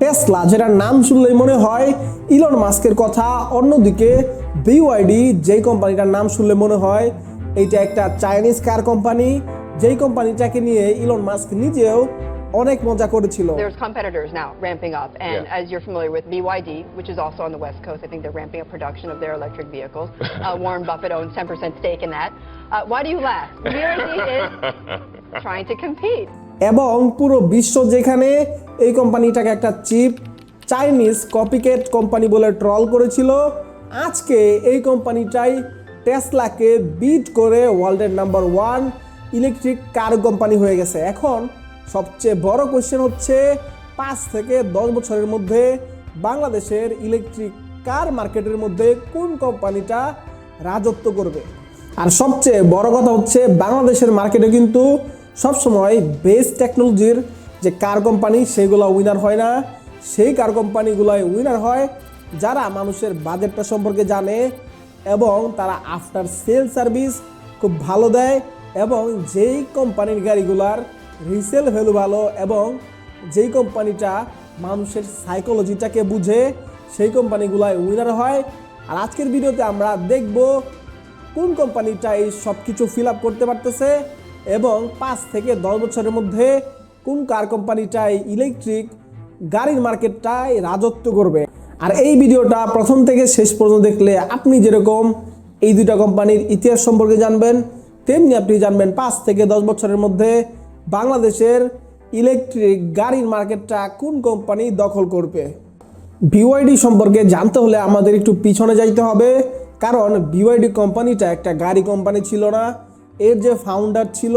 Tesla, যেটার নাম শুনলেই মনে হয় ইলন মাস্কের কথা। অন্যদিকে বিওয়াইডি, যেই কোম্পানিটার নাম শুনলে মনে হয় এইটা একটা চাইনিজ কার কোম্পানি, যেই কোম্পানিটাকে নিয়ে ইলন মাস্ক নিজেও অনেক মজা করেছিল। There's competitors now ramping up, and as you're familiar with BYD, which is also on the West Coast, I think they're ramping up production of their electric vehicles. Warren Buffett owns 10% stake in that. Why do you laugh? BYD is trying to compete. এবং পুরো বিশ্ব যেখানে এই কোম্পানিটাকে একটা chip Chinese copycat company বলে troll করেছিল, আজকে এই কোম্পানিটাই টেসলাকে বিট করে ওয়ার্ল্ডের নাম্বার 1 ইলেকট্রিক কার কোম্পানি হয়ে গেছে। এখন সবচেয়ে বড় কোয়েশ্চেন হচ্ছে 5 থেকে 10 বছরের মধ্যে বাংলাদেশের ইলেকট্রিক কার মার্কেটের মধ্যে কোন কোম্পানিটা রাজত্ব করবে। আর সবচেয়ে বড় কথা হচ্ছে বাংলাদেশের মার্কেটে কিন্তু সবসময় বেস্ট টেকনোলজির যে কার কোম্পানি সেগুলো উইনার হয় না, সেই কার কোম্পানিগুলোই উইনার হয় যারা মানুষের বাজেটটা সম্পর্কে জানে এবং তারা আফটার সেল সার্ভিস খুব ভালো দেয়, এবং যেই কোম্পানির গাড়িগুলার রিসেল ভ্যালু ভালো এবং যেই কোম্পানিটা মানুষের সাইকোলজিটাকে বুঝে, সেই কোম্পানিগুলাই উইনার হয়। আর আজকের ভিডিওতে আমরা দেখব কোন কোম্পানিটা এই সব কিছু ফিল আপ করতে পারতেছে এবং 5 থেকে 10 বছরের মধ্যে কোন কার কোম্পানিটাই ইলেকট্রিক গাড়ির মার্কেটটায় রাজত্ব করবে। আর এই ভিডিওটা প্রথম থেকে শেষ পর্যন্ত দেখলে আপনি যেরকম এই দুইটা কোম্পানির ইতিহাস সম্পর্কে জানবেন, তেমনি আপনি জানবেন 5 থেকে 10 বছরের মধ্যে বাংলাদেশের ইলেকট্রিক গাড়ির মার্কেটটা কোন কোম্পানি দখল করবে। বিওয়াইডি সম্পর্কে জানতে হলে আমাদের একটু পিছনে যাইতে হবে, কারণ বিওয়াইডি কোম্পানিটা একটা গাড়ি কোম্পানি ছিল না। এর যে ফাউন্ডার ছিল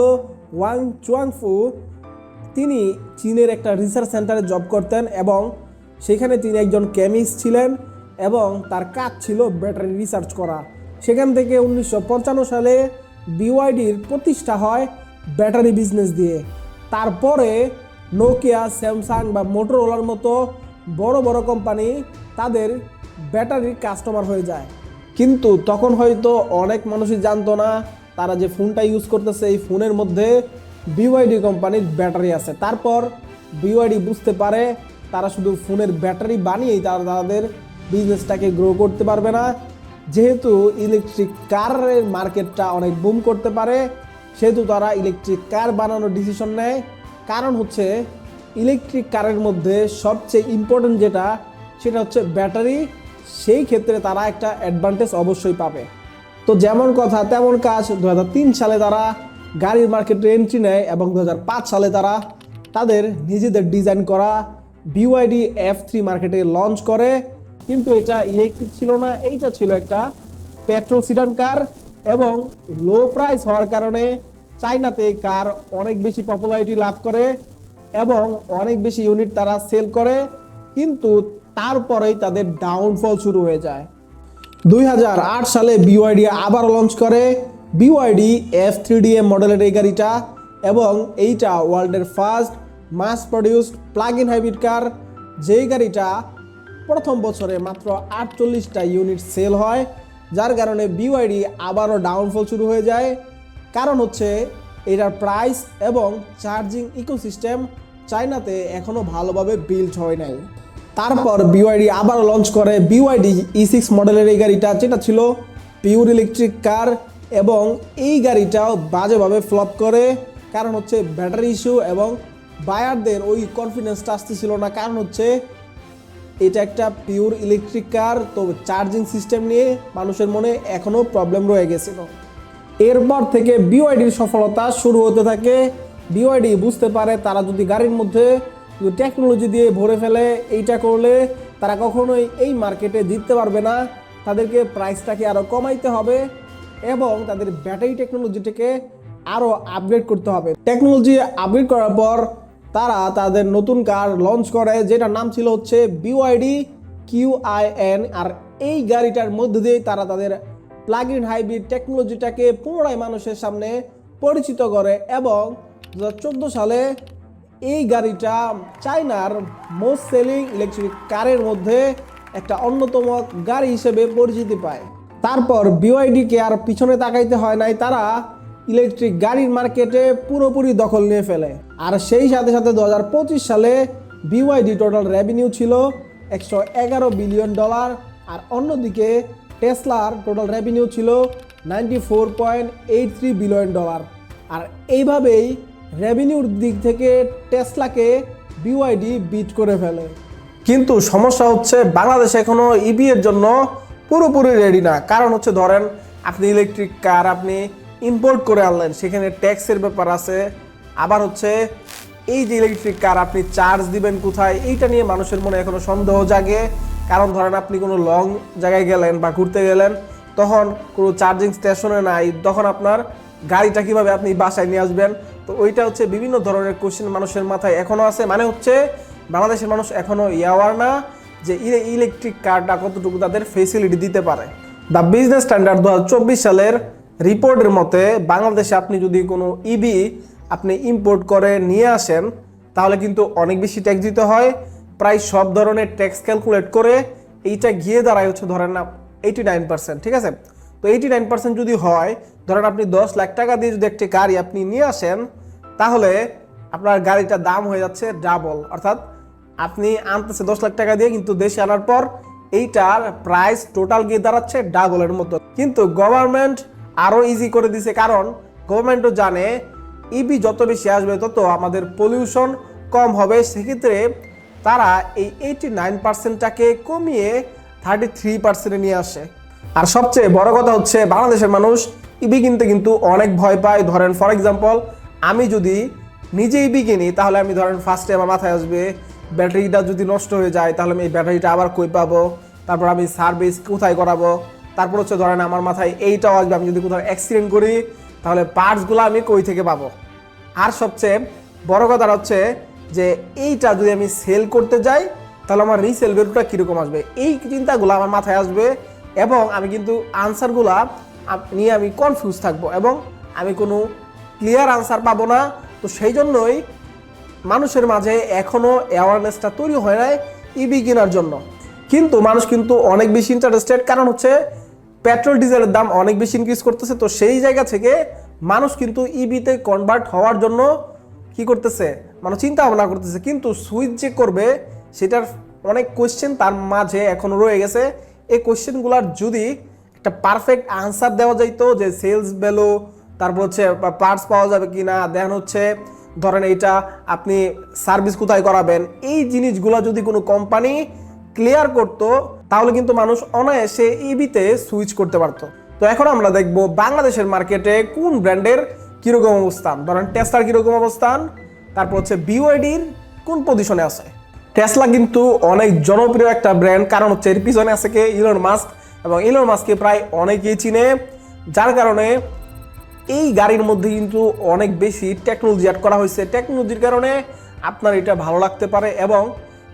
ওয়াং চুয়াংফু, তিনি চীনের একটা রিসার্চ সেন্টারে জব করতেন এবং সেখানে তিনি একজন কেমিস্ট ছিলেন এবং তার কাজ ছিল ব্যাটারি রিসার্চ করা। সেখান থেকে 1955 সালে বিওয়াইডির প্রতিষ্ঠা হয় ব্যাটারি বিজনেস দিয়ে। তারপরে নোকিয়া, স্যামসাং বা মোটরোলার মতো বড় বড় কোম্পানি তাদের ব্যাটারির কাস্টমার হয়ে যায়। কিন্তু তখন হয়তো অনেক মানুষই জানতো না তারা যে ফোনটা ইউজ করতেছে এই ফোনের মধ্যে বিওয়াইডি কোম্পানির ব্যাটারি আছে। তারপর বিওয়াইডি বুঝতে পারে তারা শুধু ফোনের ব্যাটারি বানিয়েই তারা তাদের বিজনেসটাকে গ্রো করতে পারবে না। যেহেতু ইলেকট্রিক কারের মার্কেটটা অনেক বুম করতে পারে, সেহেতু তারা ইলেকট্রিক কার বানানোর ডিসিশন নেয়। কারণ হচ্ছে ইলেকট্রিক কারের মধ্যে সবচেয়ে ইম্পর্টেন্ট যেটা, সেটা হচ্ছে ব্যাটারি। সেই ক্ষেত্রে তারা একটা অ্যাডভান্টেজ অবশ্যই পাবে। তো যেমন কথা তেমন কাজ, 2003 সালে তারা গাড়ির মার্কেটে এন্ট্রি নেয় এবং 2005 সালে তারা তাদের নিজেদের ডিজাইন করা বিওয়াইডি F3 মার্কেটে লঞ্চ করে। কিন্তু এটা ইলেকট্রিক ছিল না, এইটা ছিল একটা পেট্রোল সিডান কার, এবং লো প্রাইস হওয়ার কারণে চাইনাতে এই কার অনেক বেশি পপুলারিটি লাভ করে এবং অনেক বেশি ইউনিট তারা সেল করে। কিন্তু তারপরেই তাদের ডাউনফল শুরু হয়ে যায়। 2008 সালে বিওয়াইডি আবার লঞ্চ করে বিওয়াইডি F3DM মডেলের এই গাড়িটা, এবং এইটা ওয়ার্ল্ডের first mass produced plug in hybrid car, যেই গাড়িটা প্রথম বছরে মাত্র 48টা ইউনিট সেল হয়, যার কারণে বিওয়াইডি আবারও ডাউনফল শুরু হয়ে যায়। কারণ হচ্ছে এটার প্রাইস এবং চার্জিং ইকোসিস্টেম চায়নাতে এখনও ভালোভাবে বিল্ড হয় নাই। তারপর বিওয়াইডি আবার লঞ্চ করে বিওয়াইডি E6 মডেলের এই গাড়িটা, যেটা ছিল পিওর ইলেকট্রিক কার, এবং এই গাড়িটাও বাজেভাবে ফ্লপ করে। কারণ হচ্ছে ব্যাটারি ইস্যু এবং বায়ারদের ওই কনফিডেন্সটা আসতেছিল না। কারণ হচ্ছে এটা একটা পিওর ইলেকট্রিক কার, তো চার্জিং সিস্টেম নিয়ে মানুষের মনে এখনও প্রবলেম রয়ে গেছিল। এরপর থেকে বিওয়াইডির সফলতা শুরু হতে থাকে। বিওয়াইডি বুঝতে পারে তারা যদি গাড়ির মধ্যে টেকনোলজি দিয়ে ভরে ফেলে, এইটা করলে তারা কখনোই এই মার্কেটে জিততে পারবে না। তাদেরকে প্রাইসটাকে আরও কমাইতে হবে এবং তাদের ব্যাটারি টেকনোলজিটাকে আরও আপগ্রেড করতে হবে। টেকনোলজি আপগ্রেড করার পর তারা তাদের নতুন কার লঞ্চ করে, যেটার নাম ছিল হচ্ছে বিওয়াইডি QiN। আর এই গাড়িটার মধ্যে দিয়ে তারা তাদের প্লাগ ইন হাইব্রিড টেকনোলজিটাকে পুনরায় মানুষের সামনে পরিচিত করে, এবং 2014 সালে এই গাড়িটা চায়নার মোস্ট সেলিং ইলেকট্রিক কারের মধ্যে একটা অন্যতম গাড়ি হিসেবে পরিচিতি পায়। তারপর বিওয়াইডিকে আর পিছনে তাকাইতে হয় নাই, তারা ইলেকট্রিক গাড়ির মার্কেটে পুরোপুরি দখল নিয়ে ফেলে। আর সেই সাথে সাথে 2025 সালে BYD টোটাল রেভিনিউ ছিল $111 বিলিয়ন, আর অন্যদিকে টেসলার টোটাল রেভিনিউ ছিল $94.83 বিলিয়ন। আর এইভাবেই রেভিনিউর দিক থেকে টেসলাকে BYD বিট করে ফেলে। কিন্তু সমস্যা হচ্ছে বাংলাদেশে এখনো ইভি এর জন্য পুরোপুরি রেডি না। কারণ হচ্ছে ধরেন আপনি ইলেকট্রিক কার আপনি ইম্পোর্ট করে আনলেন, সেখানে ট্যাক্সের ব্যাপার আছে, আবার হচ্ছে এই যে ইলেকট্রিক কার আপনি চার্জ দিবেন কোথায়, এইটা নিয়ে মানুষের মনে এখনো সন্দেহ জাগে। কারণ ধরেন আপনি কোনো লং জায়গায় গেলেন বা ঘুরতে গেলেন, তখন কোনো চার্জিং স্টেশনে নাই, তখন আপনার গাড়িটা কিভাবে আপনি বাসায় নিয়ে আসবেন। তো ওইটা হচ্ছে বিভিন্ন ধরনের কোশ্চেন মানুষের মাথায় এখনো আছে। মানে হচ্ছে বাংলাদেশের মানুষ এখনো ইয়াওয়ার না যে ইলেকট্রিক কারটা কতটুকু তাদের ফেসিলিটি দিতে পারে। দ্য বিজনেস স্ট্যান্ডার্ড 2024 সালের রিপোর্টের মতে বাংলাদেশে আপনি যদি কোনো ইভি আপনি ইম্পোর্ট করে নিয়ে আসেন তাহলে কিন্তু অনেক বেশি ট্যাক্স দিতে হয়। প্রায় সব ধরনের ট্যাক্স ক্যালকুলেট করে এইটা গিয়ে দাঁড়ায় হচ্ছে ধরেন না 89%, ঠিক আছে। তো 89% যদি হয়, ধরেন আপনি 10 লাখ টাকা দিয়ে যদি একটি গাড়ি আপনি নিয়ে আসেন, তাহলে আপনার গাড়িটার দাম হয়ে যাচ্ছে ডাবল। অর্থাৎ আপনি আনতেছে 10 লাখ টাকা দিয়ে, কিন্তু দেশে আনার পর এইটার প্রাইস টোটাল গিয়ে দাঁড়াচ্ছে ডাবলের মতো। কিন্তু গভর্নমেন্ট আরও ইজি করে দিছে, কারণ গভর্নমেন্টও জানে ইভি যত বেশি আসবে তত আমাদের পলিউশন কম হবে। সেক্ষেত্রে তারা এই 89%টাকে কমিয়ে 33%-এ নিয়ে আসে। আর সবচেয়ে বড় কথা হচ্ছে বাংলাদেশের মানুষ ইভি কিনতে কিন্তু অনেক ভয় পায়। ধরেন ফর এক্সাম্পল আমি যদি নিজে ইভি কিনি, তাহলে আমি ধরেন ফার্স্টে আমার মাথায় আসবে ব্যাটারিটা যদি নষ্ট হয়ে যায় তাহলে আমি এই ব্যাটারিটা আবার কই পাবো, তারপর আমি সার্ভিস কোথায় করাবো, তারপর হচ্ছে ধরেন আমার মাথায় এইটাও আসবে আমি যদি কোথাও অ্যাক্সিডেন্ট করি তাহলে পার্টসগুলো আমি কই থেকে পাবো। আর সবচেয়ে বড় কথা হচ্ছে যে এইটা যদি আমি সেল করতে যাই তাহলে আমার রিসেল ভ্যালুটা কীরকম আসবে, এই চিন্তাগুলো আমার মাথায় আসবে, এবং আমি কিন্তু আনসারগুলা নিয়ে আমি কনফিউজ থাকবো এবং আমি কোনো ক্লিয়ার আনসার পাবো না। তো সেই জন্যই মানুষের মাঝে এখনও অ্যাওয়ারনেসটা তৈরি হয় নাই ইভি কেনার জন্য। কিন্তু মানুষ কিন্তু অনেক বেশি ইন্টারেস্টেড, কারণ হচ্ছে পেট্রোল ডিজেলের দাম অনেক বেশি ইনক্রিজ করতেছে। তো সেই জায়গা থেকে মানুষ কিন্তু ইভিতে কনভার্ট হওয়ার জন্য কি করতেছে, মানুষ চিন্তা ভাবনা করতেছে। কিন্তু সুইচ যে করবে সেটার অনেক কোয়েশ্চেন তার মাঝে এখনও রয়ে গেছে। এই কোয়েশ্চেনগুলোর যদি একটা পারফেক্ট আনসার দেওয়া যাইতো, যে সেলস ভ্যালু, তারপর হচ্ছে পার্টস পাওয়া যাবে কি না, দেন হচ্ছে ধরেন এইটা আপনি সার্ভিস কোথায় করাবেন, এই জিনিসগুলো যদি কোনো কোম্পানি ক্লিয়ার করতো তাহলে কিন্তু মানুষ অনায়াসে ইভিতে সুইচ করতে পারতো। তো এখন আমরা দেখব বাংলাদেশের মার্কেটে কোন ব্র্যান্ডের কীরকম অবস্থান। ধরেন টেসলার কীরকম অবস্থান, তারপর হচ্ছে BYDর কোন পজিশনে আছে। টেসলা কিন্তু অনেক জনপ্রিয় একটা ব্র্যান্ড, কারণ হচ্ছে এর পিছনে আছে কে, ইলন মাস্ক, এবং ইলন মাস্ককে প্রায় অনেকেই চিনে, যার কারণে এই গাড়ির মধ্যে কিন্তু অনেক বেশি টেকনোলজি অ্যাড করা হয়েছে। টেকনোলজির কারণে আপনার এটা ভালো লাগতে পারে, এবং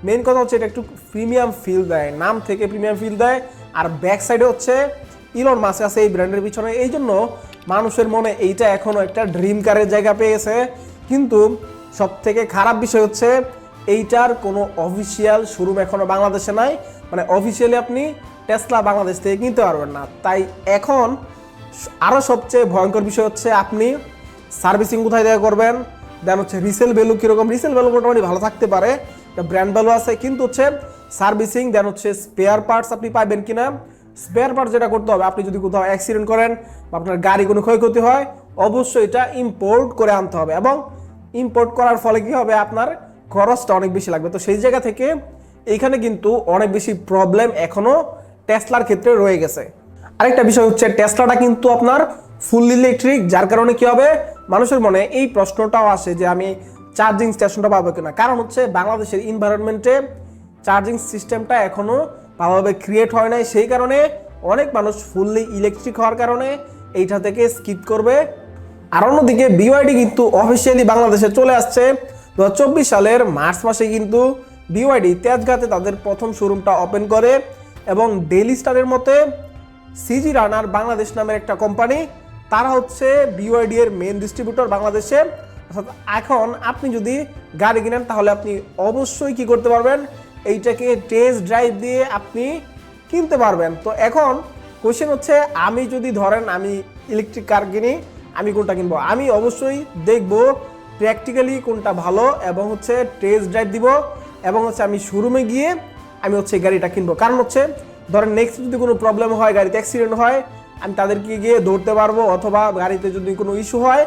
মেন কথা হচ্ছে এটা একটু প্রিমিয়াম ফিল দেয়, নাম থেকে প্রিমিয়াম ফিল দেয়। আর ব্যাক সাইডে হচ্ছে ইলন মাস্ক আছে এই ব্র্যান্ডের পিছনে, এই জন্য মানুষের মনে এইটা এখনও একটা ড্রিম কারের জায়গা পেয়েছে। কিন্তু সব থেকে খারাপ বিষয় হচ্ছে এইটার কোনো অফিসিয়াল শোরুম এখনও বাংলাদেশে নাই, মানে অফিসিয়ালি আপনি টেসলা বাংলাদেশ থেকে কিনতে পারবেন না। তাই এখন আরও সবচেয়ে ভয়ঙ্কর বিষয় হচ্ছে আপনি সার্ভিসিং কোথায় দেওয়া করবেন, দেন হচ্ছে রিসেল ভ্যালু কীরকম। রিসেল ভ্যালু মোটামুটি ভালো থাকতে পারে, ব্র্যান্ড ভ্যালু আছে, কিন্তু হচ্ছে সার্ভিসিং, দেন হচ্ছে স্পেয়ার পার্টস আপনি পাবেন কিনা। স্পেয়ার পার্টস যেটা করতে হবে, আপনি যদি কোথাও অ্যাক্সিডেন্ট করেন বা আপনার গাড়ি কোনো ক্ষয়ক্ষতি হয়, অবশ্যই এটা ইম্পোর্ট করে আনতে হবে, এবং ইম্পোর্ট করার ফলে কি হবে, আপনার খরচটা অনেক বেশি লাগবে। তো সেই জায়গা থেকে এইখানে কিন্তু অনেক বেশি প্রবলেম এখনও টেসলার ক্ষেত্রে রয়ে গেছে। আরেকটা বিষয় হচ্ছে টেসলাটা কিন্তু আপনার ফুল ইলেকট্রিক, যার কারণে কি হবে, মানুষের মনে এই প্রশ্নটাও আসে যে আমি চার্জিং স্টেশনটা পাবো কিনা। কারণ হচ্ছে বাংলাদেশের এনভায়রনমেন্টে চার্জিং সিস্টেমটা এখনও ভালোভাবে ক্রিয়েট হয় নাই, সেই কারণে অনেক মানুষ ফুললি ইলেকট্রিক হওয়ার কারণে এইটা থেকে স্কিপ করবে। আর অন্যদিকে BYD কিন্তু অফিসিয়ালি বাংলাদেশে চলে আসছে 2024 সালের মার্চ মাসে। কিন্তু BYD তেজগাঁতে তাদের প্রথম শোরুমটা ওপেন করে, এবং ডেইলি স্টারের মতে CG রানার বাংলাদেশ নামের একটা কোম্পানি, তারা হচ্ছে BYD এর মেন ডিস্ট্রিবিউটর বাংলাদেশে। অর্থাৎ এখন আপনি যদি গাড়ি কিনেন তাহলে আপনি অবশ্যই কি করতে পারবেন, এইটাকে টেস্ট ড্রাইভ দিয়ে আপনি কিনতে পারবেন। তো এখন কোয়েশ্চেন হচ্ছে, আমি যদি ধরেন আমি ইলেকট্রিক কার কিনি, আমি কোনটা কিনবো? আমি অবশ্যই দেখব প্র্যাকটিক্যালি কোনটা ভালো, এবং হচ্ছে টেস্ট ড্রাইভ দিব। এবং হচ্ছে আমি শোরুমে গিয়ে আমি হচ্ছে গাড়িটা কিনবো। কারণ হচ্ছে ধরেন নেক্সট যদি কোনো প্রবলেম হয়, গাড়িতে অ্যাক্সিডেন্ট হয়, আমি তাদেরকে গিয়ে ধরতে পারবো, অথবা গাড়িতে যদি কোনো ইস্যু হয়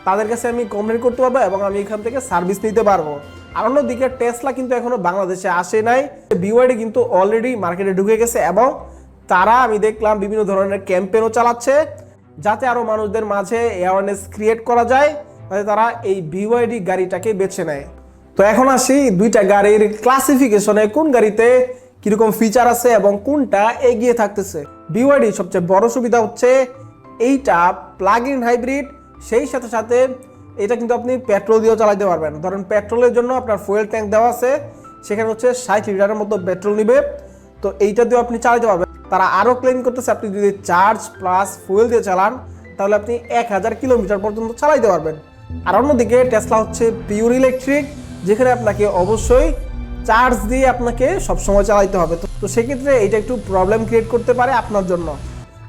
তাদের কাছে আমি কমপ্লেন করতে পারবো এবং আমি এখান থেকে সার্ভিস নিতে পারবো। আর অন্যদিকে টেসলা কিন্তু এখনো বাংলাদেশে আসে নাই। BYD কিন্তু অলরেডি মার্কেটে ঢুকে গেছে এবং তারা আমি দেখলাম বিভিন্ন ধরনের ক্যাম্পেইনও চালাচ্ছে যাতে আরো মানুষদের মাঝে অ্যাওয়ারনেস ক্রিয়েট করা যায়, যাতে তারা এই BYD গাড়িটাকে বেছে নেয়। তো এখন আসি দুইটা গাড়ির ক্লাসিফিকেশনে, কোন গাড়িতে কিরকম ফিচার আছে এবং কোনটা এগিয়ে থাকতেছে। BYD সবচেয়ে বড় সুবিধা হচ্ছে এইটা প্লাগ ইন হাইব্রিড, সেই সাথে সাথে এটা কিন্তু আপনি পেট্রোল দিয়েও চালাতে পারবেন। ধরেন পেট্রোলের জন্য আপনার ফুয়েল ট্যাঙ্ক দেওয়া আছে, সেখানে হচ্ছে 60 লিটারের মতো পেট্রোল নিবে, তো এইটা দিয়েও আপনি চালাতে পারবেন। তারা আরও ক্লেম করতেছে আপনি যদি চার্জ প্লাস ফুয়েল দিয়ে চালান তাহলে আপনি 1000 কিলোমিটার পর্যন্ত চালাতে পারবেন। আর অন্যদিকে টেসলা হচ্ছে পিওর ইলেকট্রিক, যেখানে আপনাকে অবশ্যই চার্জ দিয়ে আপনাকে সবসময় চালাইতে হবে। তো সেক্ষেত্রে এটা একটু প্রবলেম ক্রিয়েট করতে পারে আপনার জন্য।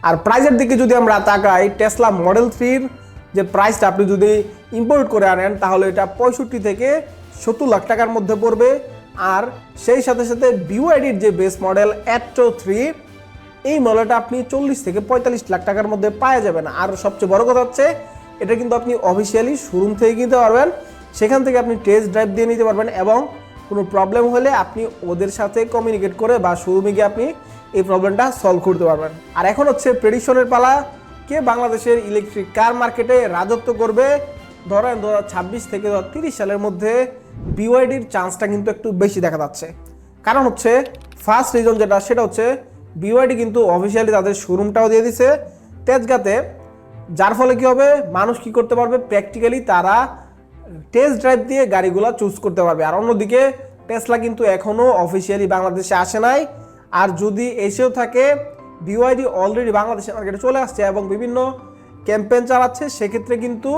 আর প্রাইসের দিকে যদি আমরা তাকাই, টেসলা মডেল 3 যে প্রাইসটা আপনি যদি ইম্পোর্ট করে আনেন তাহলে এটা 65 থেকে 70 লাখ টাকার মধ্যে পড়বে। আর সেই সাথে সাথে BYDর যে বেস মডেল অ্যাট্রো 3, এই মডেলটা আপনি 40 থেকে 45 লাখ টাকার মধ্যে পাওয়া যাবে না। আর সবচেয়ে বড় কথা হচ্ছে এটা কিন্তু আপনি অফিসিয়ালি শোরুম থেকে কিনতে পারবেন, সেখান থেকে আপনি টেস্ট ড্রাইভ দিয়ে নিতে পারবেন এবং কোনো প্রবলেম হলে আপনি ওদের সাথে কমিউনিকেট করে বা শোরুমে গিয়ে আপনি এই প্রবলেমটা সলভ করতে পারবেন। আর এখন হচ্ছে প্রেডিকশনের পালা, কে বাংলাদেশের ইলেকট্রিক কার মার্কেটে রাজত্ব করবে। ধরেন 2026 থেকে 2030 সালের মধ্যে BYDর চান্সটা কিন্তু একটু বেশি দেখা যাচ্ছে। কারণ হচ্ছে ফার্স্ট রিজন যেটা, সেটা হচ্ছে BYD কিন্তু অফিসিয়ালি তাদের শোরুমটাও দিয়ে দিছে তেজগাঁতে, যার ফলে কি হবে, মানুষ কি করতে পারবে, প্র্যাকটিক্যালি তারা টেস্ট ড্রাইভ দিয়ে গাড়িগুলো চুজ করতে পারবে। আর অন্যদিকে টেসলা কিন্তু এখনও অফিসিয়ালি বাংলাদেশে আসে নাই, আর যদি এসেও থাকে BYD অলরেডি বাংলাদেশের মার্কেটে চলে আসছে এবং বিভিন্ন ক্যাম্পেইন চালাচ্ছে, সেক্ষেত্রে কিন্তু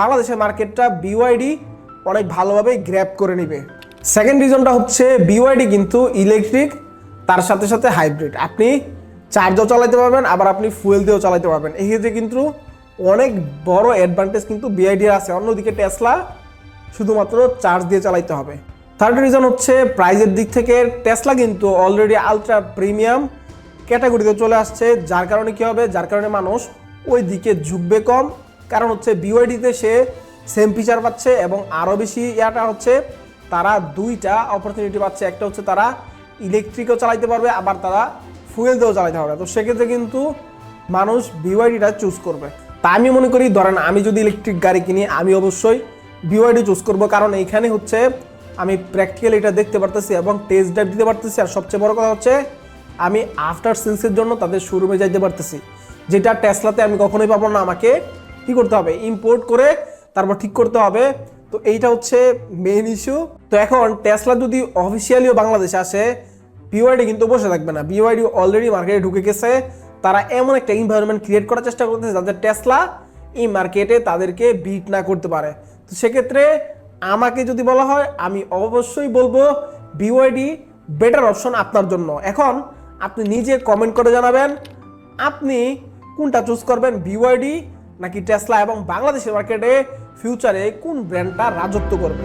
বাংলাদেশের মার্কেটটা BYD অনেক ভালোভাবে গ্র্যাব করে নেবে। সেকেন্ড রিজনটা হচ্ছে BYD কিন্তু ইলেকট্রিক, তার সাথে সাথে হাইব্রিড, আপনি চার্জও চালাতে পারবেন আবার আপনি ফুয়েল দিয়েও চালাতে পারবেন। এই ক্ষেত্রে কিন্তু অনেক বড় অ্যাডভান্টেজ কিন্তু BYDর আছে। অন্যদিকে টেসলা শুধুমাত্র চার্জ দিয়ে চালাইতে হবে। থার্ড রিজন হচ্ছে প্রাইজের দিক থেকে টেসলা কিন্তু অলরেডি আলট্রা প্রিমিয়াম ক্যাটাগরিতে চলে আসছে, যার কারণে কি হবে, যার কারণে মানুষ ওই দিকে ঝুঁকবে কম। কারণ হচ্ছে BYDতে সে সেম ফিচার পাচ্ছে এবং আরও বেশি ইয়াটা হচ্ছে তারা দুইটা অপরচুনিটি পাচ্ছে, একটা হচ্ছে তারা ইলেকট্রিকও চালাইতে পারবে আবার তারা ফুয়েল দিয়েও চালাইতে পারবে। তো সেক্ষেত্রে কিন্তু মানুষ BYDটা চুজ করবে। তা আমি মনে করি, ধরেন আমি যদি ইলেকট্রিক গাড়ি কিনি আমি অবশ্যই BYD চুজ করব, কারণ এইখানে হচ্ছে আমি প্র্যাকটিক্যালি এটা দেখতে পারতেছি এবং টেস্ট ড্রাইভ দিতে পারতেছি। আর সবচেয়ে বড় কথা হচ্ছে আমি আফটার সেলসের জন্য তাদের শোরুমে যাইতে পারতেছি, যেটা টেসলাতে আমি কখনোই পাবো না। আমাকে কি করতে হবে, ইম্পোর্ট করে তারপর ঠিক করতে হবে। তো এইটা হচ্ছে মেইন ইস্যু। তো এখন টেসলা যদি অফিসিয়ালিও বাংলাদেশে আসে, BYD কিন্তু বসে থাকবে না। BYD অলরেডি মার্কেটে ঢুকে গেছে, তারা এমন একটা এনভায়রনমেন্ট ক্রিয়েট করার চেষ্টা করতেছে যাতে টেসলা এই মার্কেটে তাদেরকে বিট না করতে পারে। তো সেক্ষেত্রে আমাকে যদি বলা হয় আমি অবশ্যই বলবো BYD বেটার অপশন আপনার জন্য। এখন আপনি নিজে কমেন্ট করে জানাবেন আপনি কোনটা চুজ করবেন, BYD নাকি টেসলা, এবং বাংলাদেশের মার্কেটে ফিউচারে কোন ব্র্যান্ডটা রাজত্ব করবে।